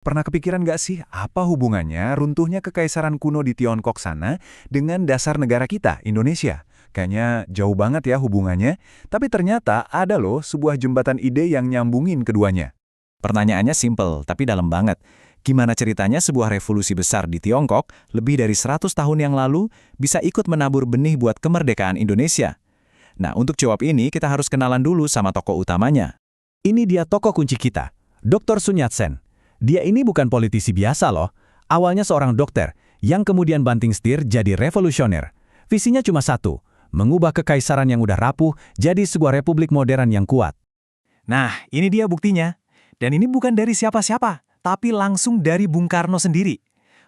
Pernah kepikiran nggak sih apa hubungannya runtuhnya kekaisaran kuno di Tiongkok sana dengan dasar negara kita, Indonesia? Kayaknya jauh banget ya hubungannya, tapi ternyata ada loh sebuah jembatan ide yang nyambungin keduanya. Pertanyaannya simpel, tapi dalam banget. Gimana ceritanya sebuah revolusi besar di Tiongkok lebih dari 100 tahun yang lalu bisa ikut menabur benih buat kemerdekaan Indonesia? Nah, untuk jawab ini kita harus kenalan dulu sama tokoh utamanya. Ini dia tokoh kunci kita, Dr. Sun Yat-sen. Dia ini bukan politisi biasa loh. Awalnya seorang dokter, yang kemudian banting setir jadi revolusioner. Visinya cuma satu, mengubah kekaisaran yang udah rapuh jadi sebuah republik modern yang kuat. Nah, ini dia buktinya. Dan ini bukan dari siapa-siapa, tapi langsung dari Bung Karno sendiri.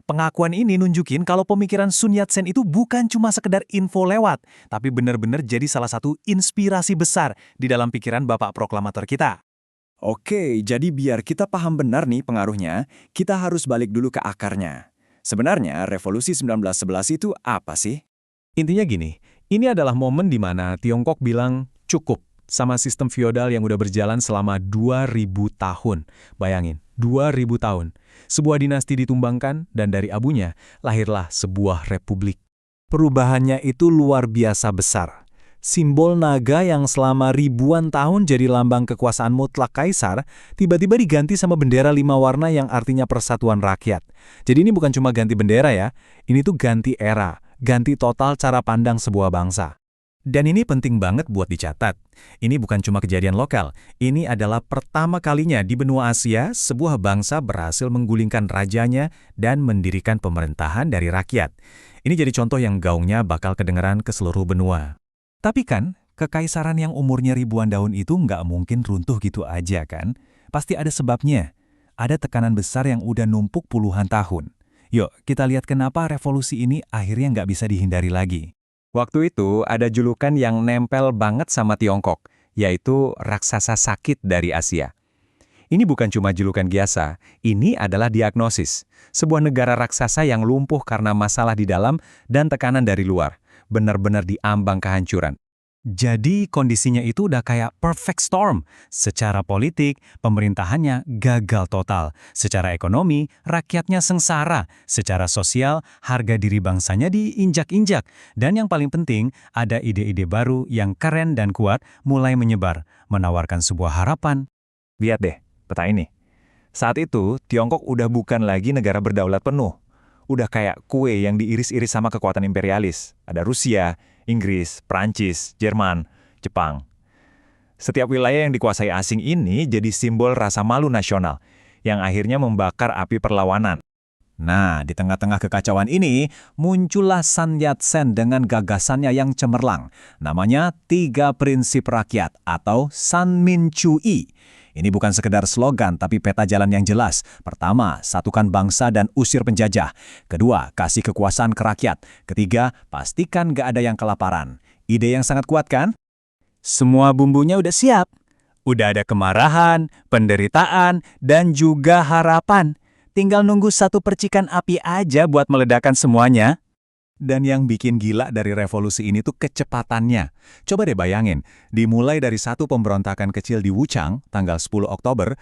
Pengakuan ini nunjukin kalau pemikiran Sun Yat-sen itu bukan cuma sekedar info lewat, tapi benar-benar jadi salah satu inspirasi besar di dalam pikiran Bapak Proklamator kita. Oke, jadi biar kita paham benar nih pengaruhnya, kita harus balik dulu ke akarnya. Sebenarnya revolusi 1911 itu apa sih? Intinya gini, ini adalah momen di mana Tiongkok bilang cukup sama sistem feodal yang udah berjalan selama 2000 tahun. Bayangin, 2000 tahun. Sebuah dinasti ditumbangkan dan dari abunya lahirlah sebuah republik. Perubahannya itu luar biasa besar. Simbol naga yang selama ribuan tahun jadi lambang kekuasaan mutlak kaisar, tiba-tiba diganti sama bendera 5 warna yang artinya persatuan rakyat. Jadi ini bukan cuma ganti bendera ya, ini tuh ganti era, ganti total cara pandang sebuah bangsa. Dan ini penting banget buat dicatat. Ini bukan cuma kejadian lokal, ini adalah pertama kalinya di benua Asia sebuah bangsa berhasil menggulingkan rajanya dan mendirikan pemerintahan dari rakyat. Ini jadi contoh yang gaungnya bakal kedengeran ke seluruh benua. Tapi kan, kekaisaran yang umurnya ribuan tahun itu nggak mungkin runtuh gitu aja kan? Pasti ada sebabnya. Ada tekanan besar yang udah numpuk puluhan tahun. Yuk, kita lihat kenapa revolusi ini akhirnya nggak bisa dihindari lagi. Waktu itu ada julukan yang nempel banget sama Tiongkok, yaitu raksasa sakit dari Asia. Ini bukan cuma julukan biasa, ini adalah diagnosis. Sebuah negara raksasa yang lumpuh karena masalah di dalam dan tekanan dari luar. Benar-benar diambang kehancuran. Jadi kondisinya itu udah kayak perfect storm. Secara politik, pemerintahannya gagal total. Secara ekonomi, rakyatnya sengsara. Secara sosial, harga diri bangsanya diinjak-injak. Dan yang paling penting, ada ide-ide baru yang keren dan kuat mulai menyebar, menawarkan sebuah harapan. Lihat deh, peta ini. Saat itu, Tiongkok udah bukan lagi negara berdaulat penuh. Udah kayak kue yang diiris-iris sama kekuatan imperialis. Ada Rusia, Inggris, Prancis, Jerman, Jepang. Setiap wilayah yang dikuasai asing ini jadi simbol rasa malu nasional, yang akhirnya membakar api perlawanan. Nah, di tengah-tengah kekacauan ini, muncullah Sun Yat-sen dengan gagasannya yang cemerlang. Namanya 3 Prinsip Rakyat atau Sanminchui. Ini bukan sekedar slogan, tapi peta jalan yang jelas. Pertama, satukan bangsa dan usir penjajah. Kedua, kasih kekuasaan ke rakyat. Ketiga, pastikan gak ada yang kelaparan. Ide yang sangat kuat kan? Semua bumbunya udah siap. Udah ada kemarahan, penderitaan, dan juga harapan. Tinggal nunggu satu percikan api aja buat meledakkan semuanya. Dan yang bikin gila dari revolusi ini tuh kecepatannya. Coba deh bayangin, dimulai dari satu pemberontakan kecil di Wuchang, tanggal 10 Oktober,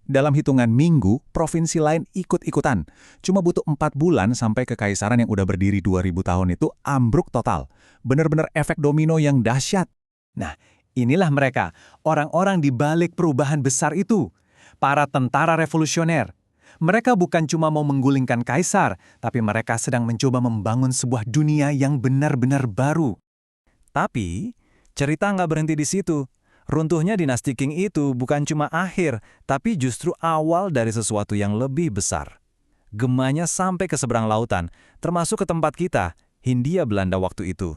dalam hitungan minggu, provinsi lain ikut-ikutan. Cuma butuh 4 bulan sampai kekaisaran yang udah berdiri 2000 tahun itu ambruk total. Bener-bener efek domino yang dahsyat. Nah, inilah mereka, orang-orang di balik perubahan besar itu. Para tentara revolusioner. Mereka bukan cuma mau menggulingkan kaisar, tapi mereka sedang mencoba membangun sebuah dunia yang benar-benar baru. Tapi, cerita nggak berhenti di situ. Runtuhnya dinasti Qing itu bukan cuma akhir, tapi justru awal dari sesuatu yang lebih besar. Gemanya sampai ke seberang lautan, termasuk ke tempat kita, Hindia Belanda waktu itu.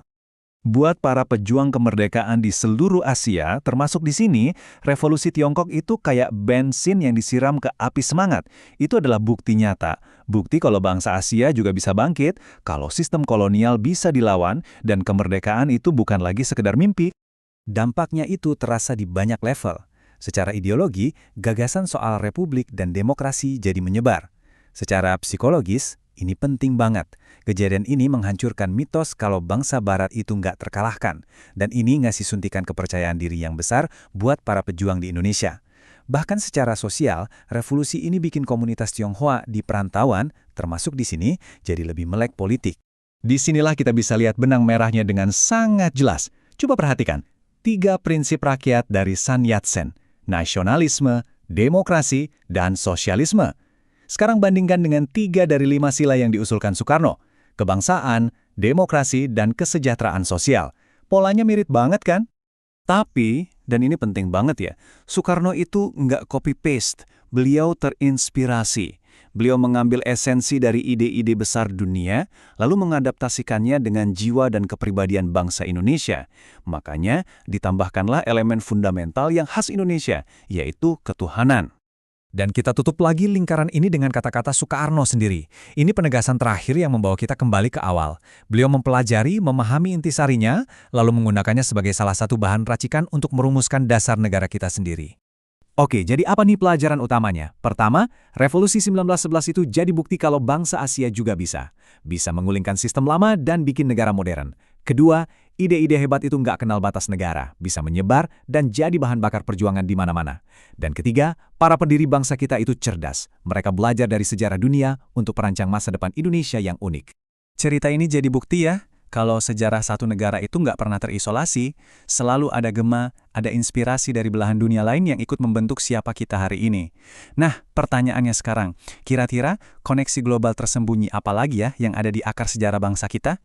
Buat para pejuang kemerdekaan di seluruh Asia, termasuk di sini, revolusi Tiongkok itu kayak bensin yang disiram ke api semangat. Itu adalah bukti nyata. Bukti kalau bangsa Asia juga bisa bangkit, kalau sistem kolonial bisa dilawan, dan kemerdekaan itu bukan lagi sekedar mimpi. Dampaknya itu terasa di banyak level. Secara ideologi, gagasan soal republik dan demokrasi jadi menyebar. Secara psikologis, ini penting banget. Kejadian ini menghancurkan mitos kalau bangsa barat itu nggak terkalahkan. Dan ini ngasih suntikan kepercayaan diri yang besar buat para pejuang di Indonesia. Bahkan secara sosial, revolusi ini bikin komunitas Tionghoa di perantauan, termasuk di sini, jadi lebih melek politik. Disinilah kita bisa lihat benang merahnya dengan sangat jelas. Coba perhatikan, 3 prinsip rakyat dari Sun Yat-sen: nasionalisme, demokrasi, dan sosialisme. Sekarang bandingkan dengan 3 dari 5 sila yang diusulkan Soekarno: kebangsaan, demokrasi, dan kesejahteraan sosial. Polanya mirip banget kan? Tapi, dan ini penting banget ya, Soekarno itu nggak copy-paste, beliau terinspirasi. Beliau mengambil esensi dari ide-ide besar dunia, lalu mengadaptasikannya dengan jiwa dan kepribadian bangsa Indonesia. Makanya, ditambahkanlah elemen fundamental yang khas Indonesia, yaitu ketuhanan. Dan kita tutup lagi lingkaran ini dengan kata-kata Soekarno sendiri. Ini penegasan terakhir yang membawa kita kembali ke awal. Beliau mempelajari, memahami intisarinya, lalu menggunakannya sebagai salah satu bahan racikan untuk merumuskan dasar negara kita sendiri. Oke, jadi apa nih pelajaran utamanya? Pertama, Revolusi 1911 itu jadi bukti kalau bangsa Asia juga bisa. Bisa menggulingkan sistem lama dan bikin negara modern. Kedua, ide-ide hebat itu nggak kenal batas negara, bisa menyebar dan jadi bahan bakar perjuangan di mana-mana. Dan ketiga, para pendiri bangsa kita itu cerdas. Mereka belajar dari sejarah dunia untuk merancang masa depan Indonesia yang unik. Cerita ini jadi bukti ya, kalau sejarah satu negara itu nggak pernah terisolasi, selalu ada gema, ada inspirasi dari belahan dunia lain yang ikut membentuk siapa kita hari ini. Nah, pertanyaannya sekarang, kira-kira koneksi global tersembunyi apa lagi ya yang ada di akar sejarah bangsa kita?